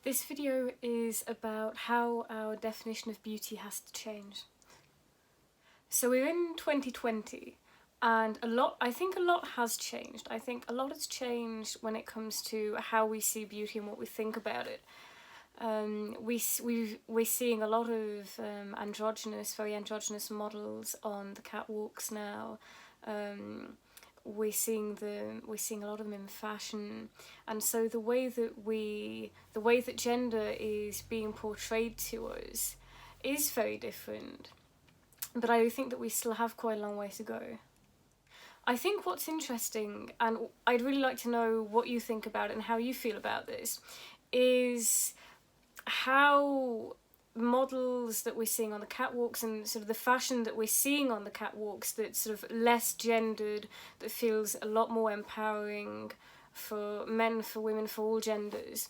This video is about how our definition of beauty has to change. So we're in 2020 and I think a lot has changed. I think a lot has changed when it comes to how we see beauty and what we think about it. We're seeing a lot of very androgynous models on the catwalks now. We're seeing a lot of them in fashion, and so the way that gender is being portrayed to us is very different. But I think that we still have quite a long way to go. I think what's interesting, and I'd really like to know what you think about it and how you feel about this, is how models that we're seeing on the catwalks and sort of the fashion that we're seeing on the catwalks that's sort of less gendered, that feels a lot more empowering for men, for women, for all genders.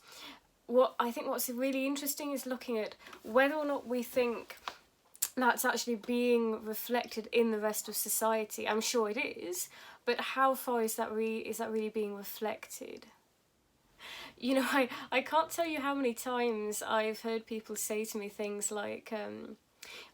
What's really interesting is looking at whether or not we think that's actually being reflected in the rest of society. I'm sure it is, but how far is that really being reflected? You know, I can't tell you how many times I've heard people say to me things like,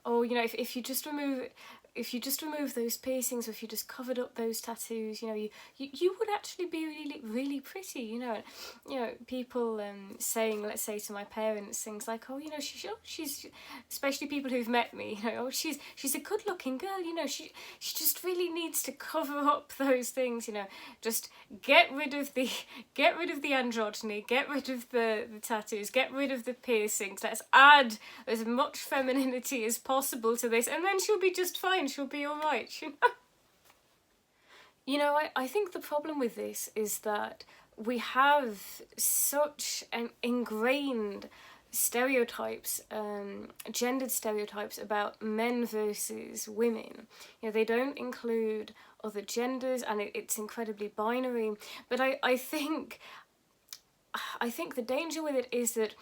oh, you know, if you just remove those piercings, or if you just covered up those tattoos, you know, you would actually be really, really pretty, you know. You know, people saying, let's say to my parents, things like, oh, you know, she's, especially people who've met me, you know, oh, she's a good-looking girl, you know, she just really needs to cover up those things, you know, just get rid of the androgyny, get rid of the tattoos, get rid of the piercings, let's add as much femininity as possible to this, and then she'll be just fine, she'll be alright, you know? You know, I think the problem with this is that we have such an ingrained stereotypes, gendered stereotypes about men versus women. You know, they don't include other genders, and it's incredibly binary. But I think the danger with it is that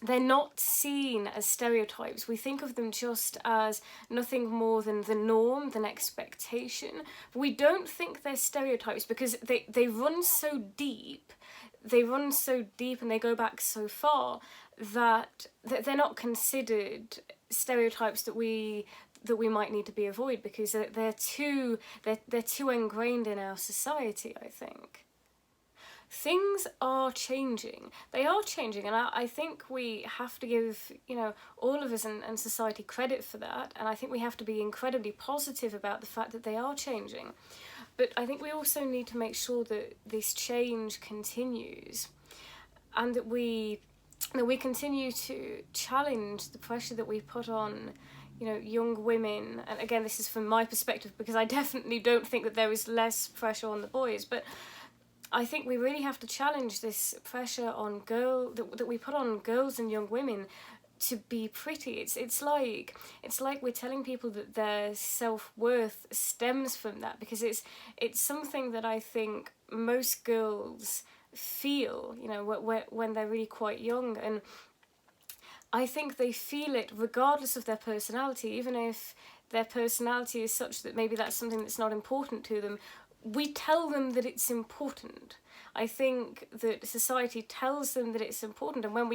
they're not seen as stereotypes. We think of them just as nothing more than the norm, than expectation. We don't think they're stereotypes because they run so deep. They run so deep and they go back so far that they're not considered stereotypes that we might need to be avoided, because they're too ingrained in our society, I think. Things are changing. They are changing, and I think we have to give, you know, all of us and society credit for that, and I think we have to be incredibly positive about the fact that they are changing. But I think we also need to make sure that this change continues, and that we continue to challenge the pressure that we put on, you know, young women. And again, this is from my perspective, because I definitely don't think that there is less pressure on the boys, but I think we really have to challenge this pressure on that we put on girls and young women to be pretty. It's like we're telling people that their self-worth stems from that, because it's something that I think most girls feel, you know, when they're really quite young, and I think they feel it regardless of their personality, even if their personality is such that maybe that's something that's not important to them. We tell them that it's important. I think that society tells them that it's important, and when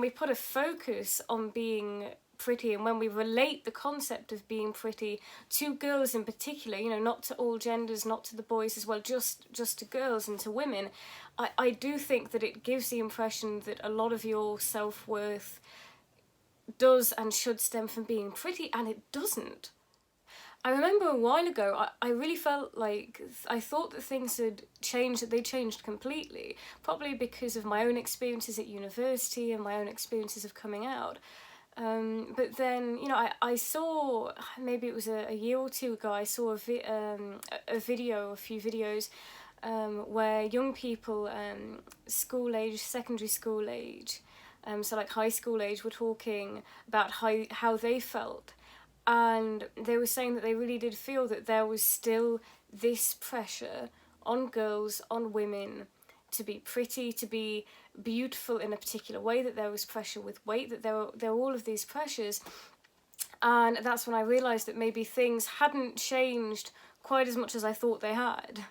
we put a focus on being pretty, and when we relate the concept of being pretty to girls in particular, you know, not to all genders, not to the boys as well, just to girls and to women, I do think that it gives the impression that a lot of your self-worth does and should stem from being pretty, and it doesn't. I remember a while ago, I really felt like I thought that things had changed, that they changed completely, probably because of my own experiences at university and my own experiences of coming out. But then, you know, I saw, maybe it was a year or two ago, I saw a few videos where young people, school age, secondary school age, so like high school age, were talking about how they felt. And they were saying that they really did feel that there was still this pressure on girls, on women, to be pretty, to be beautiful in a particular way, that there was pressure with weight, that there were all of these pressures. And that's when I realised that maybe things hadn't changed quite as much as I thought they had.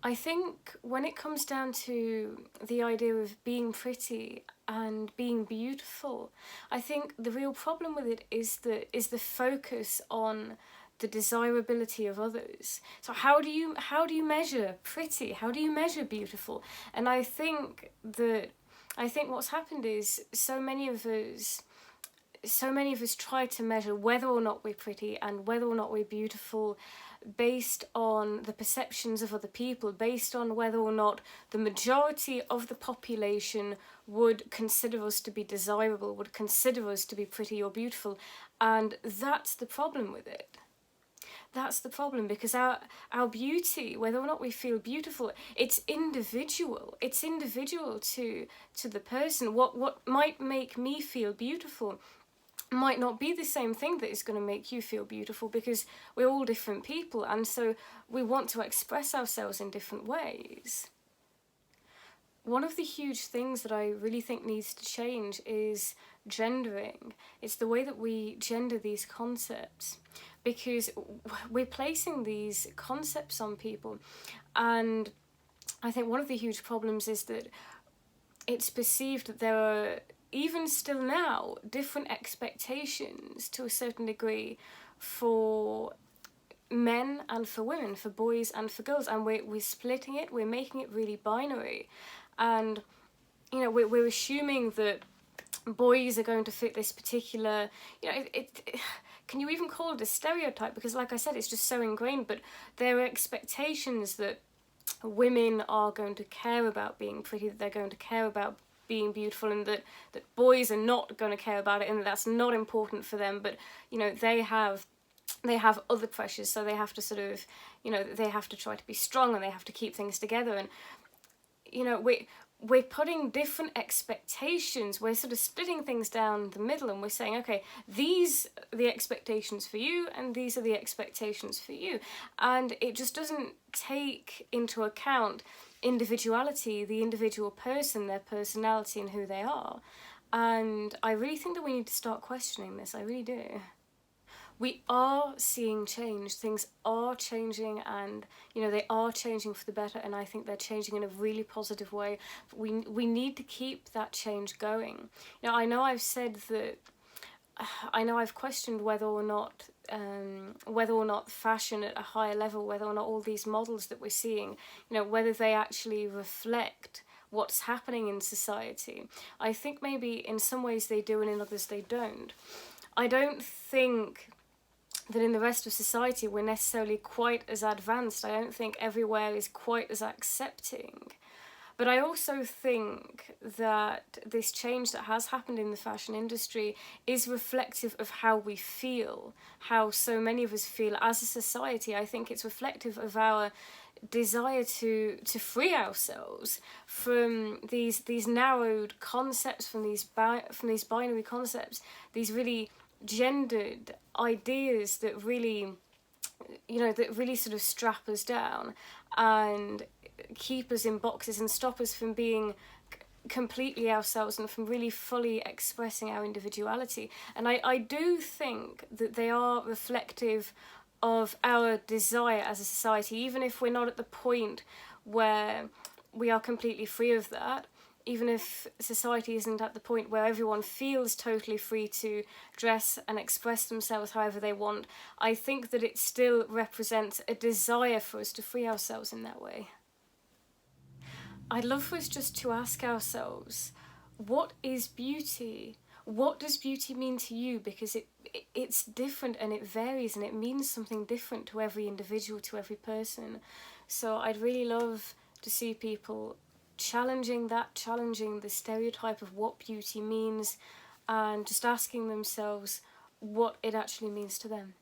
I think when it comes down to the idea of being pretty and being beautiful, I think the real problem with it is the focus on the desirability of others. So how do you measure pretty? How do you measure beautiful? And I think what's happened is so many of us try to measure whether or not we're pretty and whether or not we're beautiful based on the perceptions of other people, based on whether or not the majority of the population would consider us to be desirable, would consider us to be pretty or beautiful. And that's the problem with it. That's the problem, because our beauty, whether or not we feel beautiful, it's individual. It's individual to the person. What might make me feel beautiful might not be the same thing that is going to make you feel beautiful, because we're all different people, and so we want to express ourselves in different ways. One of the huge things that I really think needs to change is gendering. It's the way that we gender these concepts, because we're placing these concepts on people, and I think one of the huge problems is that it's perceived that there are, even still now, different expectations to a certain degree for men and for women, for boys and for girls, and we're splitting it, we're making it really binary, and we're assuming that boys are going to fit this particular, can you even call it a stereotype? Because like I said, it's just so ingrained, but there are expectations that women are going to care about being pretty, that they're going to care about being beautiful, and that boys are not going to care about it, and that's not important for them. But they have other pressures, so they have to sort of they have to try to be strong, and they have to keep things together, and we're putting different expectations, we're sort of splitting things down the middle, and we're saying, okay, these are the expectations for you and these are the expectations for you, and it just doesn't take into account individuality, the individual person, their personality and who they are. And I really think that we need to start questioning this. I really do. We are seeing change. Things are changing, and they are changing for the better, and I think they're changing in a really positive way. We need to keep that change going. I know I've said that I know I've questioned whether or not fashion at a higher level, whether or not all these models that we're seeing, whether they actually reflect what's happening in society. I think maybe in some ways they do and in others they don't. I don't think that in the rest of society we're necessarily quite as advanced. I don't think everywhere is quite as accepting. But I also think that this change that has happened in the fashion industry is reflective of how we feel, how so many of us feel as a society. I think it's reflective of our desire to free ourselves from these narrowed concepts, from these binary concepts, these really gendered ideas that really sort of strap us down and keep us in boxes and stop us from being completely ourselves and from really fully expressing our individuality. And I do think that they are reflective of our desire as a society, even if we're not at the point where we are completely free of that. Even if society isn't at the point where everyone feels totally free to dress and express themselves however they want, I think that it still represents a desire for us to free ourselves in that way. I'd love for us just to ask ourselves, what is beauty? What does beauty mean to you? Because it's different and it varies and it means something different to every individual, to every person. So I'd really love to see people challenging the stereotype of what beauty means, and just asking themselves what it actually means to them.